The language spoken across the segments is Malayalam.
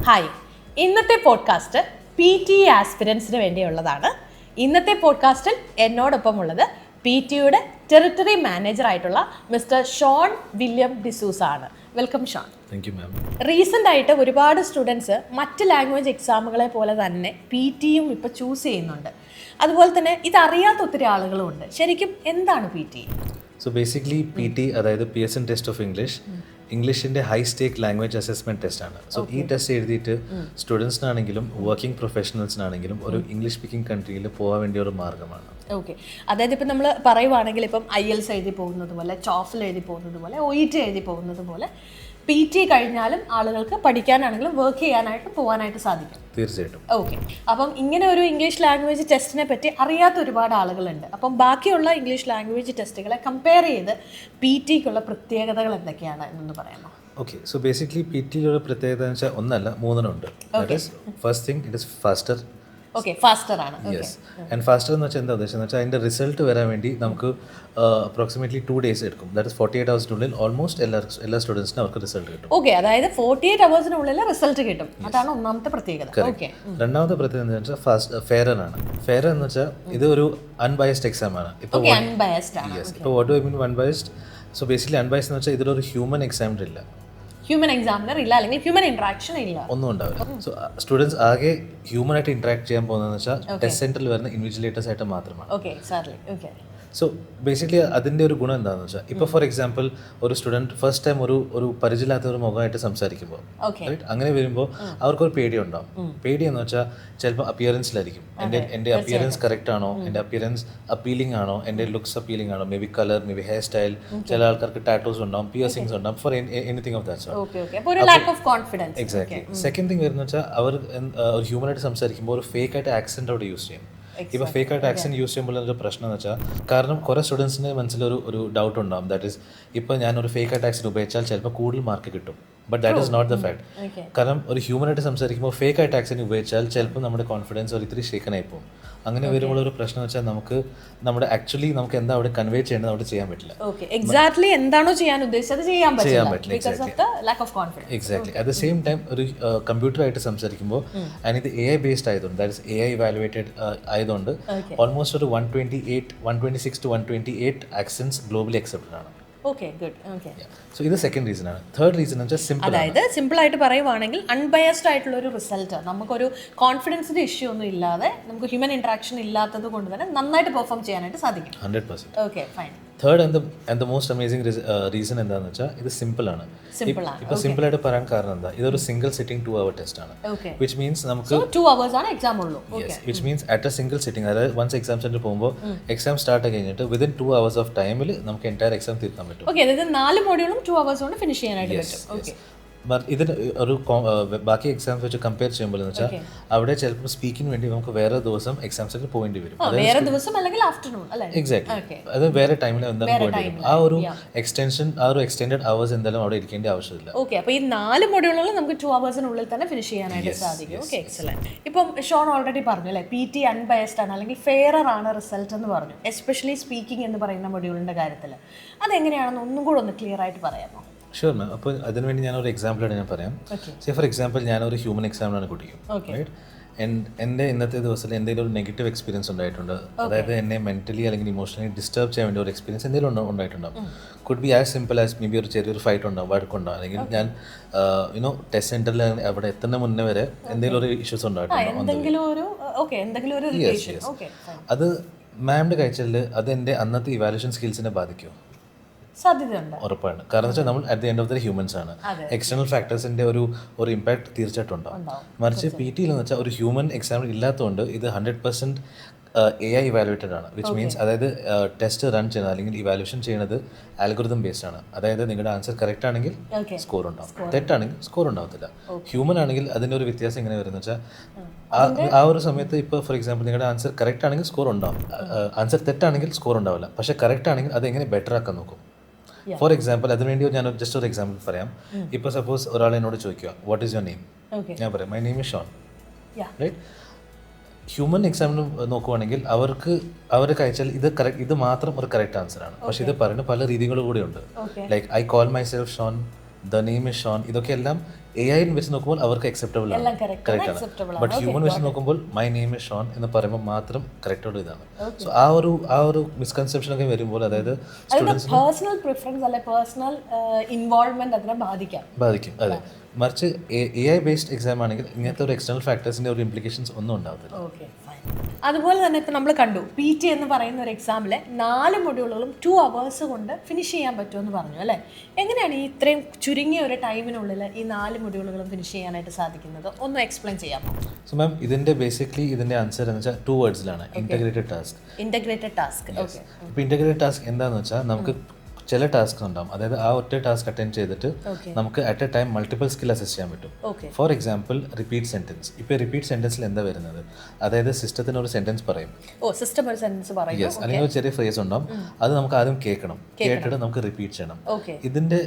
ഹായ്, ഇന്നത്തെ പോഡ്കാസ്റ്റ് PTE ആസ്പിരൻസിന് വേണ്ടിയുള്ളതാണ്. ഇന്നത്തെ പോഡ്കാസ്റ്റിൽ എന്നോടൊപ്പമുള്ളത് PTEയുടെ ടെറിട്ടറി മാനേജർ ആയിട്ടുള്ള മിസ്റ്റർ ഷോൺ വില്യം ഡിസൂസ് ആണ്. Welcome Shawn. Thank you ma'am. Recent ആയിട്ട് ഒരുപാട് സ്റ്റുഡൻസ് മറ്റ് ലാംഗ്വേജ് എക്സാമുകളെ പോലെ തന്നെ PTEയും ഇപ്പോൾ ചൂസ് ചെയ്യുന്നുണ്ട്. അതുപോലെ തന്നെ ഇതറിയാത്ത ഒത്തിരി ആളുകളും ഉണ്ട്. ശരിക്കും എന്താണ് PTE? സോ ബേസിക്കലി PTE അതായത് പിയർസൺ ടെസ്റ്റ് ഓഫ് ഇംഗ്ലീഷിൻ്റെ ഹൈ സ്റ്റേക്ക് ലാംഗ്വേജ് അസസ്മെൻറ്റ് ടെസ്റ്റാണ്. സോ ഈ ടെസ്റ്റ് എഴുതിയിട്ട് സ്റ്റുഡൻസിനാണെങ്കിലും വർക്കിംഗ് പ്രൊഫഷണൽസിനാണെങ്കിലും ഒരു ഇംഗ്ലീഷ് സ്പീക്കിംഗ് കൺട്രിയിൽ പോകാൻ വേണ്ടിയ ഒരു മാർഗ്ഗമാണ്. ഓക്കെ, അതായത് ഇപ്പം നമ്മൾ പറയുവാണെങ്കിൽ ഇപ്പം IELTS എഴുതി പോകുന്നത് പോലെ, TOEFL എഴുതി പോകുന്നത് പോലെ, OET എഴുതി പോകുന്നത് പോലെ PTE കഴിഞ്ഞാലും ആളുകൾക്ക് പഠിക്കാനാണെങ്കിലും വർക്ക് ചെയ്യാനായിട്ട് പോകാനായിട്ട് സാധിക്കും. തീർച്ചയായിട്ടും. ഓക്കെ, അപ്പം ഇങ്ങനെ ഒരു ഇംഗ്ലീഷ് ലാംഗ്വേജ് ടെസ്റ്റിനെ പറ്റി അറിയാത്ത ഒരുപാട് ആളുകളുണ്ട്. അപ്പം ബാക്കിയുള്ള ഇംഗ്ലീഷ് ലാംഗ്വേജ് ടെസ്റ്റുകളെ കമ്പയർ ചെയ്ത് PTEക്കുള്ള പ്രത്യേകതകൾ എന്തൊക്കെയാണ് എന്നൊന്ന് പറയാമോ? ഓക്കെ, സോ ബേസിക്കലി PTEയുടെ പ്രത്യേകത എന്ന് വെച്ചാൽ ഒന്നല്ല മൂന്നെണ്ണം ഉണ്ട്. First thing it is faster. Okay, faster ആണ്. യെസ്, ആൻഡ് ഫാസ്റ്റർ എന്ന് വെച്ചാൽ എന്താ ഉദ്ദേശം എന്ന് വെച്ചാൽ അതിൻ്റെ റിസൾട്ട് വരാൻ വേണ്ടി നമുക്ക് അപ്രോക്സിമേറ്റ്ലി 2 days എടുക്കും. ദാറ്റ് ഇസ് 48 hours ഓൾമോസ്റ്റ് എല്ലാ സ്റ്റുഡൻസിനും അവർക്ക് റിസൾട്ട് കിട്ടും. ഓക്കെ, അതായത് 48 hours റിസൾട്ട് കിട്ടും. അതാണ് ഒന്നാമത്തെ പ്രത്യേകത. ഓക്കെ, രണ്ടാമത്തെ പ്രത്യേകത എന്ന് വെച്ചാൽ ഫെയറർ ആണ്. ഫെയറർ എന്ന് വെച്ചാൽ ഇത് ഒരു അൺബയസ്ഡ് എക്സാം ആണ്. ഇപ്പോൾ what do I mean unbiased? So basically unbiased എന്ന് വെച്ചാൽ ഇതിലൊരു ഹ്യൂമൻ എക്സാമിനർ ഇല്ല, ഹ്യൂമൻ എക്സാമിനർ ഇല്ല, അല്ലെങ്കിൽ ഹ്യൂമൻ ഇന്ററാക്ഷൻ ഇല്ല, ഒന്നും ഉണ്ടാവില്ല. സോ സ്റ്റുഡൻസ് ആകെ ഹ്യൂമൻ ആയിട്ട് ഇന്ററാക്ട് ചെയ്യാൻ പോകുന്നതെന്ന് വെച്ചാൽ ടെസ്റ്റ് സെന്ററിൽ വരുന്ന ഇൻവിജിലേറ്റേഴ്സ് ആയിട്ട് മാത്രമാണ്. Okay, exactly. Okay, so basically അതിൻ്റെ ഒരു ഗുണം എന്താണെന്ന് വെച്ചാൽ ഇപ്പോൾ ഫോർ എക്സാമ്പിൾ ഒരു സ്റ്റുഡൻറ്റ് ഫസ്റ്റ് ടൈം ഒരു പരിചയമില്ലാത്ത ഒരു മുഖമായിട്ട് സംസാരിക്കുമ്പോൾ അങ്ങനെ വരുമ്പോൾ അവർക്കൊരു പേടി ഉണ്ടാവും. പേടി എന്ന് വെച്ചാൽ ചിലപ്പോൾ അപ്പിയറൻസിലായിരിക്കും. എൻ്റെ അപ്പിയറൻസ് കറക്റ്റ് ആണോ, എൻ്റെ അപ്പിയറൻസ് അപ്പീലിംഗ് ആണോ, എൻ്റെ ലുക്സ് അപ്പീലിംഗ് ആണോ, may be colour, may be hair style, ചില ആൾക്കാർക്ക് ടാറ്റോസ് ഉണ്ടാവും, പിയർസിംഗ്സ് ഉണ്ടാവും, for anything of that sort. Exactly. Second thing വരുന്ന വെച്ചാൽ അവർ ഒരു ഹ്യൂമനായിട്ട് സംസാരിക്കുമ്പോൾ ഒരു ഫേക്ക് ആയിട്ട് ആക്സെൻ്റ് അവിടെ യൂസ് ചെയ്യും. ഇപ്പോൾ ഫേക്ക് ആയിട്ട് ആക്സെന്റ് യൂസ് ചെയ്യുമ്പോൾ ഒരു പ്രശ്നം എന്ന് വെച്ചാൽ, കാരണം കുറേ സ്റ്റുഡൻസിന് മനസ്സിലൊരു ഡൗട്ട് ഉണ്ടാവും. ദാറ്റ് ഈസ് ഇപ്പോൾ ഞാനൊരു ഫേക്ക് ആയിട്ട് ആക്സെന്റ് ഉപയോഗിച്ചാൽ ചിലപ്പോൾ കൂടുതൽ മാർക്ക് കിട്ടും. But that is not the fact. കാരണം ഒരു ഹ്യൂമനായിട്ട് സംസാരിക്കുമ്പോൾ ഫേക്ക് ആയിട്ട് ആക്സെന്റ് ഉപയോഗിച്ചാൽ ചിലപ്പോൾ നമ്മുടെ കോൺഫിഡൻസ് ഒരു ഇത്തിരി ഷേക്കനായി പോകും. അങ്ങനെ വരുമ്പോൾ ഒരു പ്രശ്നം വെച്ചാൽ നമുക്ക് എന്താ അവിടെ കൺവേ ചെയ്യേണ്ടത് അവിടെ ചെയ്യാൻ പറ്റില്ല. എക്സാക്ട്ലി എന്താണോ ചെയ്യാൻ ഉദ്ദേശിച്ചത് ചെയ്യാൻ പറ്റില്ല. Exactly. At the same time ഒരു കമ്പ്യൂട്ടറായിട്ട് സംസാരിക്കുമ്പോൾ ആൻഡ് ഇത് AI ബേസ്ഡ് ആയതുകൊണ്ട്, ദാറ്റ് ഇസ് AI ഇവാലുവേറ്റഡ് ആയതുകൊണ്ട് ഓൾമോസ്റ്റ് ഒരു 126 to 128 ആക്സെന്റ്സ് ഗ്ലോബലി അക്സെപ്റ്റഡ് ആണ്. Okay, good. ഓക്കെ, സോ ഇത് സെക്കൻഡ് റീസൺ ആണ്. തേർഡ് റീസൺ എന്ന് വെച്ചാൽ സിമ്പിൾ. അതായത് സിമ്പിൾ ആയിട്ട് പറയുവാണെങ്കിൽ അൺബയസ്ഡ് ആയിട്ടുള്ള ഒരു റിസൾട്ട്, നമുക്കൊരു കോൺഫിഡൻസിന്റെ ഇഷ്യൂ ഒന്നും ഇല്ലാതെ, നമുക്ക് ഹ്യൂമൻ ഇന്ററാക്ഷൻ ഇല്ലാത്തത് കൊണ്ട് തന്നെ നന്നായിട്ട് പെർഫോം ചെയ്യാനായിട്ട് സാധിക്കും. 100%. Okay, fine. Third and the most amazing reason എന്താണെന്ന് വെച്ചാൽ ഇത് സിമ്പിൾ ആണ്. ഇപ്പോൾ സിമ്പിൾ ആയിട്ട് പറയാൻ കാരണം എന്താ, ഇതൊരു സിംഗിൾ സിറ്റിംഗ് 2-hour ടെസ്റ്റ് ആണ്. വിച്ച് മീൻസ് നമുക്ക് 2 hours ആണ് എക്സാം ഉള്ളൂ. Which means at A single sitting, അതായത് വൺസ് എക്സാം സെന്റർ പോകുമ്പോൾ എക്സാം സ്റ്റാർട്ട് കഴിഞ്ഞിട്ട് വിതിൻ 2 hours ഓഫ് ടൈമിൽ നമുക്ക് എൻറ്റയർ എക്സാം തീർക്കാൻ പറ്റും. ഓക്കെ, അതായത് 4 മോഡ്യൂളും 2 hours കൊണ്ട് ഫിനിഷ് ചെയ്യാനായിട്ട് പറ്റും. ഓക്കെ, ഇതിന് ഒരു ബാക്കി എക്സാംസ് വെച്ച് കമ്പയർ ചെയ്യുമ്പോൾ എന്ന് വെച്ചാൽ അവിടെ ചിലപ്പോൾ സ്പീക്കിന് വേണ്ടി നമുക്ക് വേറെ ദിവസം എക്സാം സെന്റർ പോകേണ്ടി വരും. എക്സാക്ട്ലി, അത് വേറെ ടൈമിൽ എന്തായാലും പോകേണ്ടി വരും. ആ ഒരു എക്സ്റ്റെൻഡഡ് അവേഴ്സ് എന്തായാലും അവിടെ ഇരിക്കേണ്ട ആവശ്യമില്ല. ഓക്കെ, അപ്പോൾ ഈ 4 മോഡ്യൂളുകൾ നമുക്ക് 2 hours തന്നെ ഫിനിഷ് ചെയ്യാനായിട്ട് സാധിക്കും. Okay, excellent. ഇപ്പം ഷോൺ ഓൾറെഡി പറഞ്ഞു അല്ലേ, PTE അൺബയസ്ഡ് ആണ്, അല്ലെങ്കിൽ ഫെയറർ ആണ് റിസൾട്ട് എന്ന് പറഞ്ഞു. എസ്പെഷ്യലി സ്പീക്കിംഗ് എന്ന് പറയുന്ന മൊഡ്യൂളിന്റെ കാര്യത്തിൽ അതെങ്ങനെയാണെന്ന് ഒന്നും കൂടെ ഒന്ന് ക്ലിയർ ആയിട്ട് പറയാമോ? Sure ma'am. അപ്പോൾ അതിനുവേണ്ടി ഞാനൊരു എക്സാമ്പിളാണ് ഞാൻ പറയാം. ഫോർ എക്സാമ്പിൾ ഞാനൊരു ഹ്യൂമൻ എക്സാമിനാണ് കുട്ടിക്കും. റൈറ്റ്, എൻ്റെ ഇന്നത്തെ ദിവസത്തിൽ എന്തെങ്കിലും ഒരു നെഗറ്റീവ് എക്സ്പീരിയൻസ് ഉണ്ടായിട്ടുണ്ട്, അതായത് എന്നെ മെൻ്റലി അല്ലെങ്കിൽ ഇമോഷണലി ഡിസ്റ്റർബ് ചെയ്യാൻ വേണ്ടി ഒരു എക്സ്പീരിയൻസ് എന്തെങ്കിലും ഉണ്ടായിട്ടുണ്ടാവും. Could be as simple as maybe ഒരു ചെറിയൊരു ഫൈറ്റ് ഉണ്ടാവും, വഴക്കുണ്ടാവും, അല്ലെങ്കിൽ ഞാൻ ടെസ്റ്റ് സെൻറ്ററിൽ അവിടെ എത്തുന്ന മുന്നേ വരെ എന്തെങ്കിലും ഒരു ഇഷ്യൂസ് ഉണ്ടായിട്ടുണ്ടാവും. അത് മാമിൻ്റെ കാഴ്ചയിൽ അത് എൻ്റെ അന്നത്തെ ഇവാലുവേഷൻ സ്കിൽസിനെ ബാധിക്കുമോ? സാധ്യതയുണ്ട്, ഉറപ്പാണ്. കാരണം വെച്ചാൽ നമ്മൾ at the end of the humans ആണ്. എക്സ്റ്റേണൽ ഫാക്ടേഴ്സിന്റെ ഒരു ഇമ്പാക്ട് തീർച്ചയായിട്ടും ഉണ്ടാവും. മറിച്ച് PTE എന്ന് വെച്ചാൽ ഒരു ഹ്യൂമൻ എക്സാം ഇല്ലാത്തതുകൊണ്ട് ഇത് 100% AI ഇവാലുവേറ്റഡ് ആണ്. വിച്ച് മീൻസ് അതായത് ടെസ്റ്റ് റൺ ചെയ്യുന്നത് അല്ലെങ്കിൽ ഇവാലുവേഷൻ ചെയ്യുന്നത് ആൽഗോരിതം ബേസ്ഡ് ആണ്. അതായത് നിങ്ങളുടെ ആൻസർ കറക്റ്റ് ആണെങ്കിൽ സ്കോർ ഉണ്ടാവും, തെറ്റാണെങ്കിൽ സ്കോർ ഉണ്ടാവത്തില്ല. ഹ്യൂമൻ ആണെങ്കിൽ അതിൻ്റെ ഒരു വ്യത്യാസം എങ്ങനെ വരുന്നത് വെച്ചാൽ ആ ഒരു സമയത്ത് ഇപ്പോൾ ഫോർ എക്സാമ്പിൾ നിങ്ങളുടെ ആൻസർ കറക്റ്റ് ആണെങ്കിൽ സ്കോർ ഉണ്ടാവും, ആൻസർ തെറ്റാണെങ്കിൽ സ്കോർ ഉണ്ടാവില്ല. പക്ഷേ കറക്റ്റ് ആണെങ്കിൽ അത് എങ്ങനെ ബെറ്റർ ആക്കാൻ നോക്കും. ഫോർ എക്സാമ്പിൾ അതിനുവേണ്ടി ഞാൻ ജസ്റ്റ് ഒരു എക്സാമ്പിൾ പറയാം. ഇപ്പോൾ സപ്പോസ് ഒരാൾ എന്നോട് ചോദിക്കുക വാട്ട് ഈസ് യുവർ നെയിം, ഞാൻ പറയാം my name is Shawn. Right, human എക്സാമിന് നോക്കുവാണെങ്കിൽ അവരുടെ കഴിച്ചാൽ ഇത് മാത്രം ഒരു കറക്റ്റ് ആൻസർ ആണ്. പക്ഷെ ഇത് പറയുന്ന പല രീതികളും കൂടെ ഉണ്ട്. Like I call myself Shawn, the name is Shawn, ഇതൊക്കെ എല്ലാം AI വെച്ച് നോക്കുമ്പോൾ അവർക്ക് അക്സെപ്റ്റബിൾ ആണ്, കറക്റ്റ് ആണ്. ബട്ട് ഹ്യൂമൻ വെച്ച് നോക്കുമ്പോൾ മൈ നെയിം ഇസ് ഷോൺ എന്ന് പറയുമ്പോൾ മാത്രം കറക്റ്റോട് ഇതാണ്. സോ ആ ഒരു മിസ്കൺസെപ്ഷൻ ഒക്കെ വരുമ്പോൾ, അതായത് പേഴ്സണൽ പ്രിഫറൻസ് അല്ലെ പേഴ്സണൽ ഇൻവോൾവ്മെന്റ് അതിനെ ബാധിക്കും. അതെ. മറിച്ച് AI ബേസ്ഡ് എക്സാം ആണെങ്കിൽ ഇങ്ങനത്തെ ഒരു എക്സ്റ്റേണൽ ഫാക്ടേഴ്സിന്റെ ഒരു ഇംപ്ലിക്കേഷൻസ് ഒന്നും ഉണ്ടാവത്തില്ല. അതുപോലെ തന്നെ ഇപ്പം നമ്മൾ കണ്ടു PT എന്ന് പറയുന്ന ഒരു എക്സാമിൽ 4 മൊഡ്യൂളുകളും 2 hours കൊണ്ട് ഫിനിഷ് ചെയ്യാൻ പറ്റുമെന്ന് പറഞ്ഞു അല്ലേ. എങ്ങനെയാണ് ഈ ഇത്രയും ചുരുങ്ങിയ ഒരു ടൈമിനുള്ളിൽ ഈ 4 മൊഡ്യൂളുകളും ഫിനിഷ് ചെയ്യാനായിട്ട് സാധിക്കുന്നത്? ഒന്ന് എക്സ്പ്ലെയിൻ ചെയ്യാമോ? സോ മാം, ഇതിന്റെ ആൻസർ എന്ന് വെച്ചാൽ 2 വേർഡ്സിലാണ്: ഇന്റഗ്രേറ്റഡ് ടാസ്ക്. ഓക്കെ. ഇപ്പോൾ ഇന്റഗ്രേറ്റഡ് ടാസ്ക് എന്താണെന്ന് വെച്ചാൽ, നമുക്ക് ചില ടാസ്ക് ഉണ്ടാവും, അതായത് ആ ഒറ്റ ടാസ്ക് അറ്റൻഡ് ചെയ്തിട്ട് നമുക്ക് at a time multiple skill assess ചെയ്യാൻ പറ്റും. For example, repeat sentence. ഇപ്പോൾ റിപ്പീറ്റ് സെന്റൻസിൽ എന്താ വരുന്നത്, അതായത് സിസ്റ്റത്തിന് ഒരു സെന്റൻസ് പറയും, യെസ്, അല്ലെങ്കിൽ ഒരു ചെറിയ ഫ്രേസ് ഉണ്ടാവും, അത് നമുക്ക് ആദ്യം കേട്ടിട്ട് നമുക്ക് റിപ്പീറ്റ് ചെയ്യണം. ഇതിന്റെ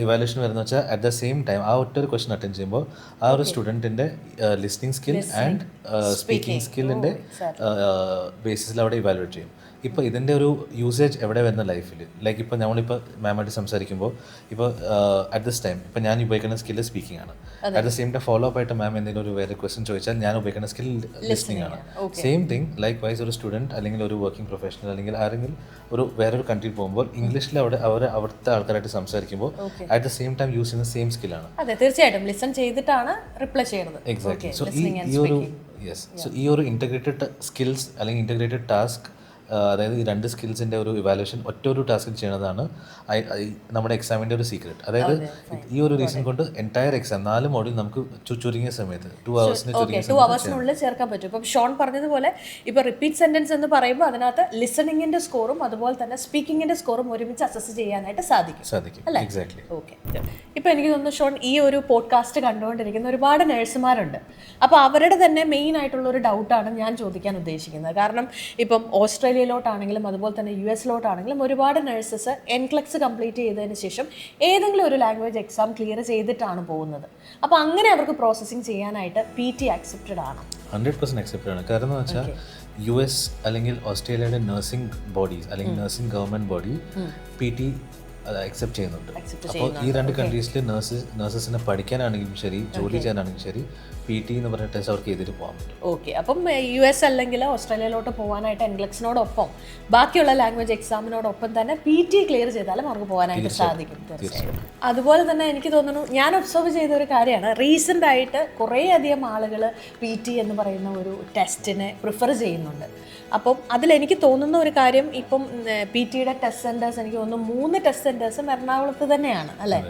ഇവാലുവേഷൻ വരുന്ന വെച്ചാൽ അറ്റ് ദ സെയിം ടൈം ആ ഒറ്റ ഒരു ക്വസ്റ്റൻ അറ്റൻഡ് ചെയ്യുമ്പോൾ ആ ഒരു സ്റ്റുഡന്റിന്റെ ലിസ്ണിംഗ് സ്കിൽ ആൻഡ് സ്പീക്കിംഗ് സ്കില്ലിന്റെ ബേസിസിൽ അവിടെ ഇവാലുവേറ്റ് ചെയ്യും. ഇപ്പോൾ ഇതിൻ്റെ ഒരു യൂസേജ് എവിടെ വരുന്ന ലൈഫിൽ, ലൈക്ക് ഇപ്പോൾ നമ്മളിപ്പോൾ മാമായിട്ട് സംസാരിക്കുമ്പോൾ, ഇപ്പോൾ അറ്റ് ദിസ് ടൈം ഇപ്പോൾ ഞാൻ ഉപയോഗിക്കുന്ന സ്കില്ല് സ്പീക്കിംഗ് ആണ്. At the same time follow up ആയിട്ട് മാം എന്തെങ്കിലും ഒരു വേറെ ക്വസ്റ്റൻ ചോദിച്ചാൽ ഞാൻ ഉപയോഗിക്കുന്ന സ്കിൽ ലിസ്ണിംഗ് ആണ്. സെയിം തിങ് ലൈക്ക് വൈസ് ഒരു സ്റ്റുഡൻറ്റ് അല്ലെങ്കിൽ ഒരു വർക്കിംഗ് പ്രൊഫഷണൽ അല്ലെങ്കിൽ ആരെങ്കിലും വേറൊരു കൺട്രിയിൽ പോകുമ്പോൾ ഇംഗ്ലീഷിൽ അവിടുത്തെ ആൾക്കാരായിട്ട് സംസാരിക്കുമ്പോൾ at the same time use ചെയ്യുന്ന സെയിം സ്കില്ലാണ്. അതെ, തീർച്ചയായിട്ടും ലിസൺ ചെയ്തിട്ടാണ് റിപ്ലൈ ചെയ്യുന്നത്. എക്സാക്ട്ലി. സോ ഈ ഒരു ഇൻറ്റഗ്രേറ്റഡ് സ്കിൽസ് അല്ലെങ്കിൽ ഇൻറ്റഗ്രേറ്റഡ് ടാസ്ക്, അതായത് ഈ 2 സ്കിൽസിൻ്റെ ഒരു ഇവാലുവേഷൻ ഒറ്റ ഒരു ടാസ്കിൽ ചെയ്യുന്നതാണ് നമ്മുടെ എക്സാമിൻ്റെ ഒരു സീക്രട്ട്. അതായത് ഈ ഒരു റീസൺ കൊണ്ട് എൻറ്റയർ എക്സാം 4 മോഡ്യൂൾ നമുക്ക് ചുരുങ്ങിയ സമയത്ത് 2 hours ചേർക്കാൻ പറ്റും. ഇപ്പം ഷോൺ പറഞ്ഞതുപോലെ ഇപ്പോൾ റിപ്പീറ്റ് സെന്റൻസ് എന്ന് പറയുമ്പോൾ അതിനകത്ത് ലിസണിങ്ങിന്റെ സ്കോറും അതുപോലെ തന്നെ സ്പീക്കിങ്ങിന്റെ സ്കോറും ഒരുമിച്ച് അസസ് ചെയ്യാനായിട്ട് സാധിക്കും. എക്സാക്ട്ലി. ഓക്കെ. ഇപ്പോൾ എനിക്ക് തോന്നുന്നു ഷോൺ, ഈ ഒരു പോഡ്കാസ്റ്റ് കണ്ടുകൊണ്ടിരിക്കുന്ന ഒരുപാട് നഴ്സുമാരുണ്ട്. അപ്പോൾ അവരുടെ തന്നെ മെയിൻ ആയിട്ടുള്ള ഒരു ഡൗട്ടാണ് ഞാൻ ചോദിക്കാൻ ഉദ്ദേശിക്കുന്നത്. കാരണം ഇപ്പം ഓസ്ട്രേലിയയിലോട്ടാണെങ്കിലും അതുപോലെ തന്നെ US-ലോട്ടാണെങ്കിലും ഒരുപാട് നഴ്സസ് NCLEX കംപ്ലീറ്റ് ചെയ്തതിന് ശേഷം ഏതെങ്കിലും ഒരു ലാംഗ്വേജ് എക്സാം ക്ലിയർ ചെയ്തിട്ടാണ് പോകുന്നത്. അപ്പോൾ അങ്ങനെ അവർക്ക് പ്രോസസ്സിങ് ചെയ്യാനായിട്ട് PT അക്സെപ്റ്റഡ് ആണ്? 100% അക്സെപ്റ്റഡ് ആണ്. കാരണം എന്ന് വെച്ചാൽ US അല്ലെങ്കിൽ ഓസ്ട്രേലിയയുടെ നഴ്സിംഗ് ബോഡീസ് അല്ലെങ്കിൽ nursing government body PT accept ചെയ്യുന്നുണ്ട്. അപ്പോൾ ഈ 2 കൺട്രീസിൽ നഴ്സസിനെ പഠിക്കാനാണെങ്കിലും ശരി, ജോലി ചെയ്യാനാണെങ്കിലും ശരി, PT എന്ന് പറഞ്ഞ ടെസ്റ്റ് അവർക്ക് എതിര് പോകാൻ പറ്റും. ഓക്കെ. അപ്പം US അല്ലെങ്കിൽ ഓസ്ട്രേലിയയിലോട്ട് പോകാനായിട്ട് NCLEX-നോടൊപ്പം ബാക്കിയുള്ള ലാംഗ്വേജ് എക്സാമിനോടൊപ്പം തന്നെ PT ക്ലിയർ ചെയ്താലും അവർക്ക് പോകാനായിട്ട് സാധിക്കും. തീർച്ചയായും. അതുപോലെ തന്നെ എനിക്ക് തോന്നുന്നു, ഞാൻ ഒബ്സർവ് ചെയ്ത ഒരു കാര്യമാണ്, റീസെൻ്റ് ആയിട്ട് കുറേയധികം ആളുകൾ PT എന്ന് പറയുന്ന ഒരു ടെസ്റ്റിനെ പ്രിഫർ ചെയ്യുന്നുണ്ട്. അപ്പം അതിലെനിക്ക് തോന്നുന്ന ഒരു കാര്യം, ഇപ്പം PTയുടെ ടെസ്റ്റ് സെൻറ്റേഴ്സ് എനിക്ക് തോന്നുന്നു 3 ടെസ്റ്റ് സെൻറ്റേഴ്സും എറണാകുളത്ത് തന്നെയാണ് അല്ലേ.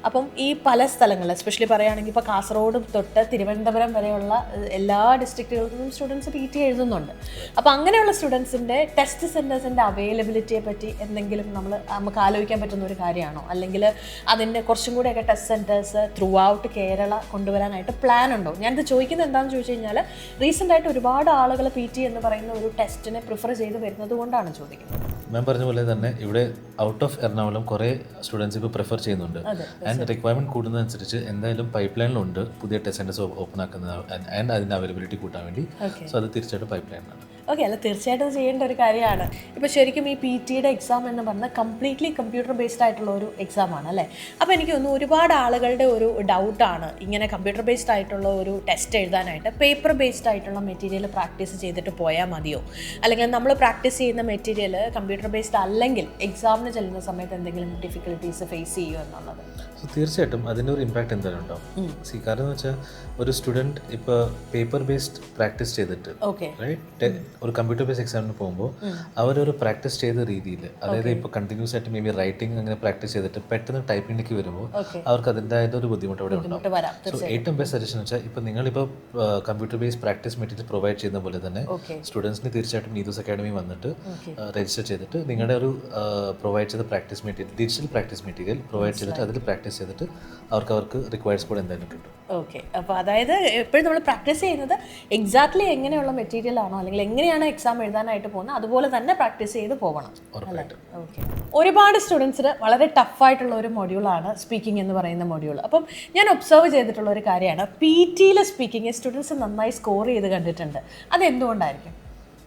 അപ്പം ഈ പല സ്ഥലങ്ങളിൽ, എസ്പെഷ്യലി പറയുകയാണെങ്കിൽ ഇപ്പോൾ കാസർഗോഡ് തൊട്ട് തിരുവനന്തപുരം വരെയുള്ള എല്ലാ ഡിസ്ട്രിക്റ്റുകളിലും സ്റ്റുഡൻസ് PT എഴുതുന്നുണ്ട്. അപ്പോൾ അങ്ങനെയുള്ള സ്റ്റുഡൻസിൻ്റെ ടെസ്റ്റ് സെൻറ്റേഴ്സിൻ്റെ അവൈലബിലിറ്റിയെ പറ്റി എന്തെങ്കിലും നമുക്ക് ആലോചിക്കാൻ പറ്റുന്ന ഒരു കാര്യമാണോ? അല്ലെങ്കിൽ അതിൻ്റെ കുറച്ചും കൂടെയൊക്കെ test centres through out Kerala കൊണ്ടുവരാനായിട്ട് പ്ലാൻ ഉണ്ടോ? ഞാനിത് ചോദിക്കുന്നത് എന്താണെന്ന് ചോദിച്ചു കഴിഞ്ഞാൽ, റീസെൻ്റ് ആയിട്ട് ഒരുപാട് ആളുകൾ PT എന്ന് പറയുന്ന ഒരു ടെസ്റ്റിനെ പ്രിഫർ ചെയ്ത് വരുന്നത് കൊണ്ടാണ് ചോദിക്കുന്നത്. ഞാൻ പറഞ്ഞ പോലെ തന്നെ ഇവിടെ ഔട്ട് ഓഫ് എറണാകുളം കുറേ സ്റ്റുഡൻസ് ഇപ്പോൾ പ്രിഫർ ചെയ്യുന്നുണ്ട്. ആൻഡ് റിക്വയർമെൻറ്റ് കൂടുന്നതനുസരിച്ച് എന്തായാലും പൈപ്പ് ലൈനിലുണ്ട് പുതിയ ടെസ്റ്റ് സെൻറ്റേഴ്സ് ഓപ്പൺ ആക്കുന്നത് ആൻഡ് അതിൻ്റെ അവൈലബിലിറ്റി കൂട്ടാൻ വേണ്ടി. സോ അത് തീർച്ചയായിട്ടും പൈപ്പ് ലൈനിലാണ്. ഓക്കെ. അല്ല, തീർച്ചയായിട്ടും ചെയ്യേണ്ട ഒരു കാര്യമാണ്. ഇപ്പോൾ ശരിക്കും ഈ PTയുടെ എക്സാം എന്ന് പറഞ്ഞാൽ കംപ്ലീറ്റ്ലി കമ്പ്യൂട്ടർ ബേസ്ഡ് ആയിട്ടുള്ള ഒരു എക്സാമാണ് അല്ലേ. അപ്പോൾ എനിക്ക് തോന്നുന്നു ഒരുപാട് ആളുകളുടെ ഒരു ഡൗട്ടാണ്, ഇങ്ങനെ കമ്പ്യൂട്ടർ ബേസ്ഡ് ആയിട്ടുള്ള ഒരു ടെസ്റ്റ് എഴുതാനായിട്ട് പേപ്പർ ബേസ്ഡ് ആയിട്ടുള്ള മെറ്റീരിയൽ പ്രാക്ടീസ് ചെയ്തിട്ട് പോയാൽ മതിയോ, അല്ലെങ്കിൽ നമ്മൾ പ്രാക്ടീസ് ചെയ്യുന്ന മെറ്റീരിയൽ കമ്പ്യൂട്ടർ ബേസ്ഡ് അല്ലെങ്കിൽ എക്സാമിന് ചെല്ലുന്ന സമയത്ത് എന്തെങ്കിലും ഡിഫിക്കൽട്ടീസ് ഫേസ് ചെയ്യുമോ എന്നുള്ളത്? സോ തീർച്ചയായിട്ടും അതിൻ്റെ ഒരു ഇമ്പാക്റ്റ് എന്തായാലും ഉണ്ടാവും. കാരണം എന്ന് വെച്ചാൽ ഒരു സ്റ്റുഡൻറ്റ് ഇപ്പോൾ പേപ്പർ ബേസ്ഡ് പ്രാക്ടീസ് ചെയ്തിട്ട് റൈറ്റ് ഒരു കമ്പ്യൂട്ടർ ബേസ്ഡ് എക്സാമിന് പോകുമ്പോൾ അവരൊരു പ്രാക്ടീസ് ചെയ്ത രീതിയിൽ, അതായത് ഇപ്പോൾ കണ്ടിന്യൂസ് ആയിട്ട് മേ ബി റൈറ്റിംഗ് അങ്ങനെ പ്രാക്ടീസ് ചെയ്തിട്ട് പെട്ടെന്ന് ടൈപ്പിംഗിലേക്ക് വരുമ്പോൾ അവർക്ക് അതിൻ്റെതായ ഒരു ബുദ്ധിമുട്ട് അവിടെ ഉണ്ടാവും. സോ ഏറ്റവും ബെസ്റ്റ് സജഷൻ എന്ന് വെച്ചാൽ ഇപ്പോൾ നിങ്ങളിപ്പോൾ computer based practice material provide ചെയ്യുന്ന പോലെ തന്നെ സ്റ്റുഡൻസിന് തീർച്ചയായിട്ടും നീതൂസ് അക്കാഡമി വന്നിട്ട് രജിസ്റ്റർ ചെയ്തിട്ട് നിങ്ങളുടെ ഒരു പ്രൊവൈഡ് ചെയ്ത practice material, digital practice material provide ചെയ്തിട്ട് അതിൽ പ്രാക്ടീസ് ചെയ്തിട്ട് അവർക്ക് റിക്വയർഡ് സ്കോർ എന്തായാലും കിട്ടും. ഓക്കെ. അപ്പോൾ അതായത് എപ്പോഴും നമ്മൾ പ്രാക്ടീസ് ചെയ്യുന്നത് എക്സാക്ട്ലി എങ്ങനെയുള്ള മെറ്റീരിയൽ ആണോ അല്ലെങ്കിൽ എങ്ങനെയാണ് എക്സാം എഴുതാനായിട്ട് പോകുന്നത് അതുപോലെ തന്നെ പ്രാക്ടീസ് ചെയ്ത് പോകണം. ഓക്കെ. ഒരുപാട് സ്റ്റുഡൻസിന് വളരെ ടഫായിട്ടുള്ള ഒരു മൊഡ്യൂളാണ് സ്പീക്കിംഗ് എന്ന് പറയുന്ന മൊഡ്യൂൾ. അപ്പം ഞാൻ ഒബ്സർവ് ചെയ്തിട്ടുള്ള ഒരു കാര്യമാണ്, PTയിലെ സ്പീക്കിംഗ് സ്റ്റുഡൻസ് നന്നായി സ്കോർ ചെയ്ത് കണ്ടിട്ടുണ്ട്. അതെന്തുകൊണ്ടായിരിക്കും?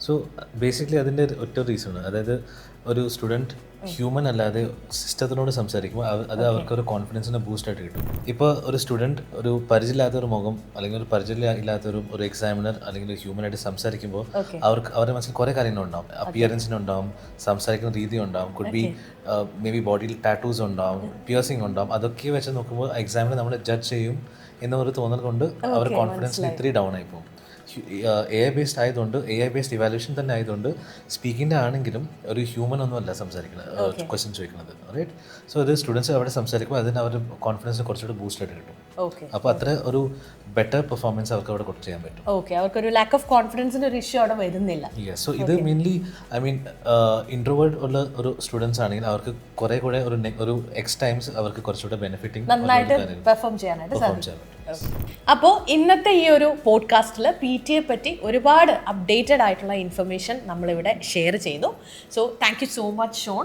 സോ ബേസിക്കലി അതിൻ്റെ ഒറ്റ റീസൺ, അതായത് ഒരു സ്റ്റുഡൻറ്റ് ഹ്യൂമൻ അല്ലാതെ സിസ്റ്റത്തിനോട് സംസാരിക്കുമ്പോൾ അത് അവർക്കൊരു കോൺഫിഡൻസിനെ ബൂസ്റ്റ് ആയിട്ട് കിട്ടും. ഇപ്പോൾ ഒരു സ്റ്റുഡൻറ്റ് ഒരു പരിചയമില്ലാത്ത ഒരു മുഖം അല്ലെങ്കിൽ ഒരു പരിചയമില്ലാത്ത ഒരു എക്സാമിനർ അല്ലെങ്കിൽ ഒരു ഹ്യൂമനായിട്ട് സംസാരിക്കുമ്പോൾ അവരുടെ മനസ്സിൽ കുറേ കാര്യങ്ങളുണ്ടാവും. അപ്പിയറൻസിനുണ്ടാവും, സംസാരിക്കുന്ന രീതി ഉണ്ടാവും, കുഡ് ബി മേ ബി ബോഡിയിൽ ടാറ്റൂസ് ഉണ്ടാവും, പിയേഴ്സിംഗ് ഉണ്ടാവും. അതൊക്കെ വെച്ച് നോക്കുമ്പോൾ എക്സാമിന് നമ്മൾ ജഡ്ജ് ചെയ്യും എന്നൊരു തോന്നൽ കൊണ്ട് അവർ കോൺഫിഡൻസിന് ഇത്തിരി ഡൗൺ ആയി പോകും. AI ബേസ്ഡ് ആയതുകൊണ്ട് AI ബേസ്ഡ് ഇവാലുവേഷൻ തന്നെ ആയതുകൊണ്ട് സ്പീക്കിൻ്റെ ആണെങ്കിലും ഒരു ഹ്യൂമൻ ഒന്നുമല്ല സംസാരിക്കുന്നത്, ക്വസ്റ്റ്യൻ ചോദിക്കുന്നത്, റൈറ്റ്? സോ ഇത് സ്റ്റുഡൻസ് അവിടെ സംസാരിക്കുമ്പോൾ അതിന് അവർ കോൺഫിഡൻസ് കുറച്ചുകൂടി ബൂസ്റ്റ് ആയിട്ട് കിട്ടും. അപ്പോൾ അത്ര ഒരു ബെറ്റർ പെർഫോമൻസ് അവർക്ക് അവിടെ ചെയ്യാൻ പറ്റും. അവർക്കൊരു ലാക്ക് ഓഫ് കോൺഫിഡൻസിന്റെ ഒരു ഇഷ്യൂ അവിടെ വരുന്നില്ല. സോ ഇത് മെയിൻലി ഇൻട്രോവേർഡ് ഉള്ള ഒരു സ്റ്റുഡൻസ് ആണെങ്കിൽ അവർക്ക് കുറെ കൂടെ ഒരു എക്സ് ടൈംസ് അവർക്ക് കുറച്ചുകൂടെ ബെനിഫിറ്റിംഗ് നന്നായിട്ട് പെർഫോം ചെയ്യാനായിട്ട് സാധിക്കും. അപ്പോൾ ഇന്നത്തെ ഈ ഒരു പോഡ്കാസ്റ്റിൽ PTE പറ്റി ഒരുപാട് അപ്ഡേറ്റഡ് ആയിട്ടുള്ള ഇൻഫർമേഷൻ നമ്മളിവിടെ ഷെയർ ചെയ്തു. So thank you so much Shawn.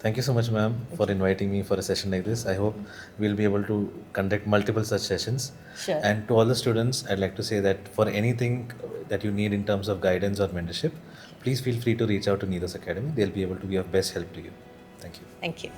Thank you so much, ma'am, for inviting me for a session like this. I hope we'll be able to conduct multiple such sessions. Sure. And to all the students, I'd like to say that for anything that you need in terms of guidance or mentorship, please feel free to reach out to Neethus Academy. They'll be able to be of best help to you. Thank you. Thank you.